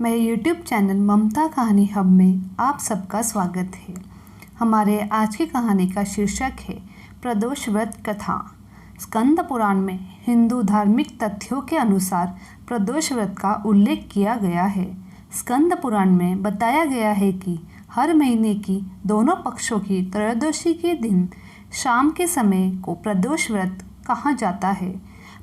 मेरे YouTube channel ममता कहानी hub में आप सबका स्वागत है। हमारे आज की कहानी का शीर्षक है प्रदोष व्रत कथा। स्कंद पुराण में हिंदू धार्मिक तथ्यों के अनुसार प्रदोष व्रत का उल्लेख किया गया है। स्कंद पुराण में बताया गया है कि हर महीने की दोनों पक्षों की त्रयोदशी के दिन शाम के समय को प्रदोष व्रत कहा जाता है।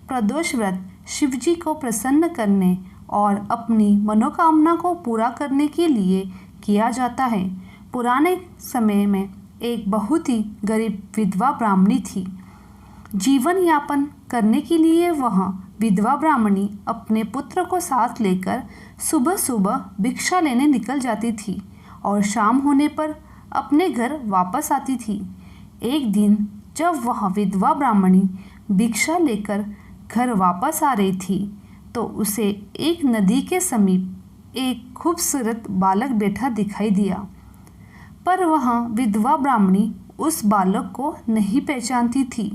प्रदोष व्रत शिवजी को प्रसन्न करने और अपनी मनोकामना को पूरा करने के लिए किया जाता है। पुराने समय में एक बहुत ही गरीब विधवा ब्राह्मणी थी। जीवन यापन करने के लिए वह विधवा ब्राह्मणी अपने पुत्र को साथ लेकर सुबह सुबह भिक्षा लेने निकल जाती थी और शाम होने पर अपने घर वापस आती थी। एक दिन जब वह विधवा ब्राह्मणी भिक्षा लेकर घर वापस आ रही थी तो उसे एक नदी के समीप एक खूबसूरत बालक बैठा दिखाई दिया, पर वह विधवा ब्राह्मणी उस बालक को नहीं पहचानती थी।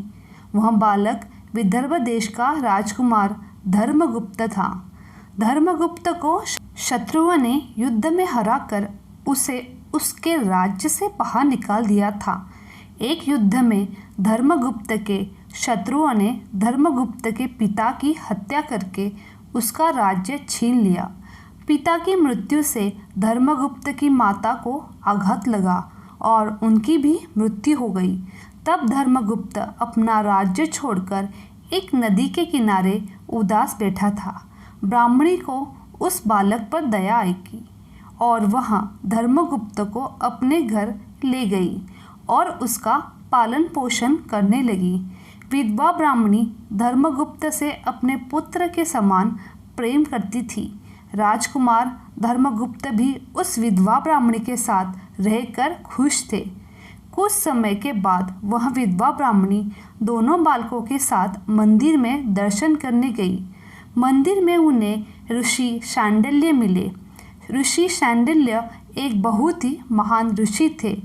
वह बालक विदर्भ देश का राजकुमार धर्मगुप्त था। धर्मगुप्त को शत्रुओं ने युद्ध में हराकर उसे उसके राज्य से बाहर निकाल दिया था। एक युद्ध में धर्मगुप्त के शत्रुओं ने धर्मगुप्त के पिता की हत्या करके उसका राज्य छीन लिया। पिता की मृत्यु से धर्मगुप्त की माता को आघात लगा और उनकी भी मृत्यु हो गई। तब धर्मगुप्त अपना राज्य छोड़कर एक नदी के किनारे उदास बैठा था। ब्राह्मणी को उस बालक पर दया आई और वह धर्मगुप्त को अपने घर ले गई और उसका पालन पोषण करने लगी। विधवा ब्राह्मणी धर्मगुप्त से अपने पुत्र के समान प्रेम करती थी। राजकुमार धर्मगुप्त भी उस विधवा ब्राह्मणी के साथ रहकर खुश थे। कुछ समय के बाद वह विधवा ब्राह्मणी दोनों बालकों के साथ मंदिर में दर्शन करने गई। मंदिर में उन्हें ऋषि शांडिल्य मिले। ऋषि शांडिल्य एक बहुत ही महान ऋषि थे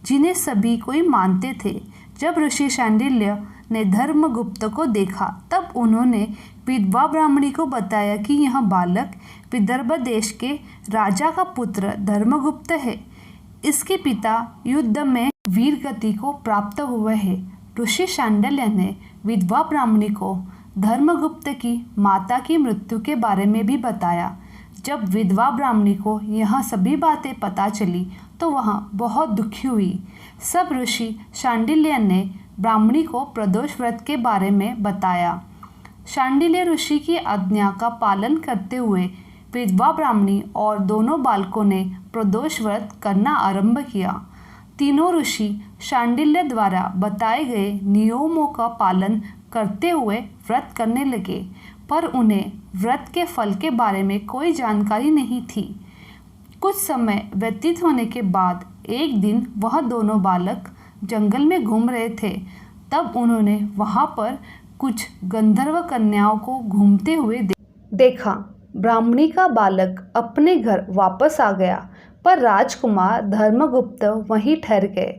जिन्हें सभी कोई मानते थे। जब ऋषि शांडिल्य ने धर्मगुप्त को देखा तब उन्होंने विधवा ब्राह्मणी को बताया कि यह बालक विदर्भ देश के राजा का पुत्र धर्मगुप्त है। इसके पिता युद्ध में वीर गति को प्राप्त हुए हैं। ऋषि शांडिल्य ने विधवा ब्राह्मणी को धर्मगुप्त की माता की मृत्यु के बारे में भी बताया। जब विधवा ब्राह्मणी को यह सभी बातें पता चली तो वह बहुत दुखी हुई। सब ऋषि शांडिल्य ने ब्राह्मणी को प्रदोष व्रत के बारे में बताया। शांडिल्य ऋषि की आज्ञा का पालन करते हुए विधवा ब्राह्मणी और दोनों बालकों ने प्रदोष व्रत करना आरंभ किया। तीनों ऋषि शांडिल्य द्वारा बताए गए नियमों का पालन करते हुए व्रत करने लगे, पर उन्हें व्रत के फल के बारे में कोई जानकारी नहीं थी। कुछ समय व्यतीत होने के बाद एक दिन वह दोनों बालक जंगल में घूम रहे थे। तब उन्होंने वहां पर कुछ गंधर्व कन्याओं को घूमते हुए देखा। ब्राह्मणी का बालक अपने घर वापस आ गया, पर राजकुमार धर्मगुप्त वहीं ठहर गए।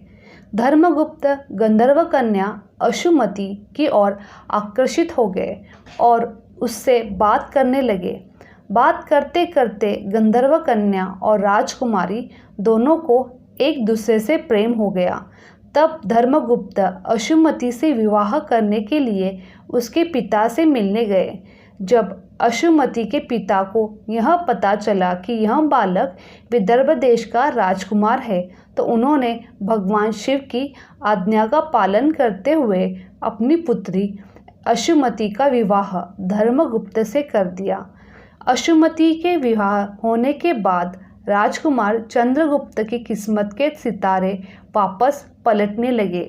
धर्मगुप्त गंधर्व कन्या अशुमति की ओर आकर्षित हो गए और उससे बात करने लगे। बात करते करते गंधर्व कन्या और राजकुमारी दोनों को एक दूसरे से प्रेम हो गया। तब धर्मगुप्त अशुमति से विवाह करने के लिए उसके पिता से मिलने गए। जब अशुमति के पिता को यह पता चला कि यह बालक विदर्भ देश का राजकुमार है तो उन्होंने भगवान शिव की आज्ञा का पालन करते हुए अपनी पुत्री अशुमति का विवाह धर्मगुप्त से कर दिया। अशुमति के विवाह होने के बाद राजकुमार चंद्रगुप्त की किस्मत के सितारे वापस पलटने लगे।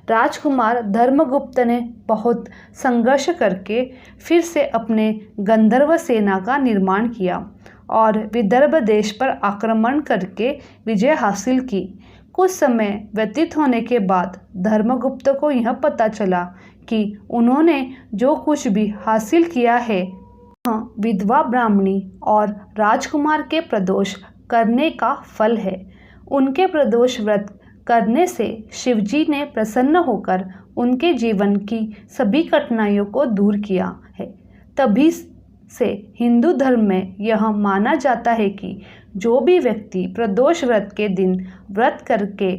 राजकुमार धर्मगुप्त ने बहुत संघर्ष करके फिर से अपने गंधर्व सेना का निर्माण किया और विदर्भ देश पर आक्रमण करके विजय हासिल की। कुछ समय व्यतीत होने के बाद धर्मगुप्त को यह पता चला कि उन्होंने जो कुछ भी हासिल किया है वह विधवा ब्राह्मणी और राजकुमार के प्रदोष करने का फल है। उनके प्रदोष व्रत करने से शिवजी ने प्रसन्न होकर उनके जीवन की सभी कठिनाइयों को दूर किया है। तभी से हिंदू धर्म में यह माना जाता है कि जो भी व्यक्ति प्रदोष व्रत के दिन व्रत करके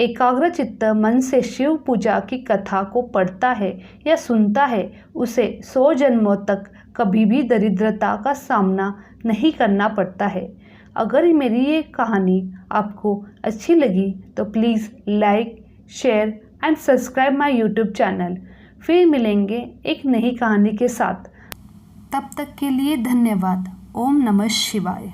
एकाग्रचित्त मन से शिव पूजा की कथा को पढ़ता है या सुनता है, उसे 100 जन्मों तक कभी भी दरिद्रता का सामना नहीं करना पड़ता है। अगर मेरी ये कहानी आपको अच्छी लगी तो please like, share and subscribe my YouTube channel. फिर मिलेंगे एक नई कहानी के साथ। तब तक के लिए धन्यवाद। ओम नमः शिवाय।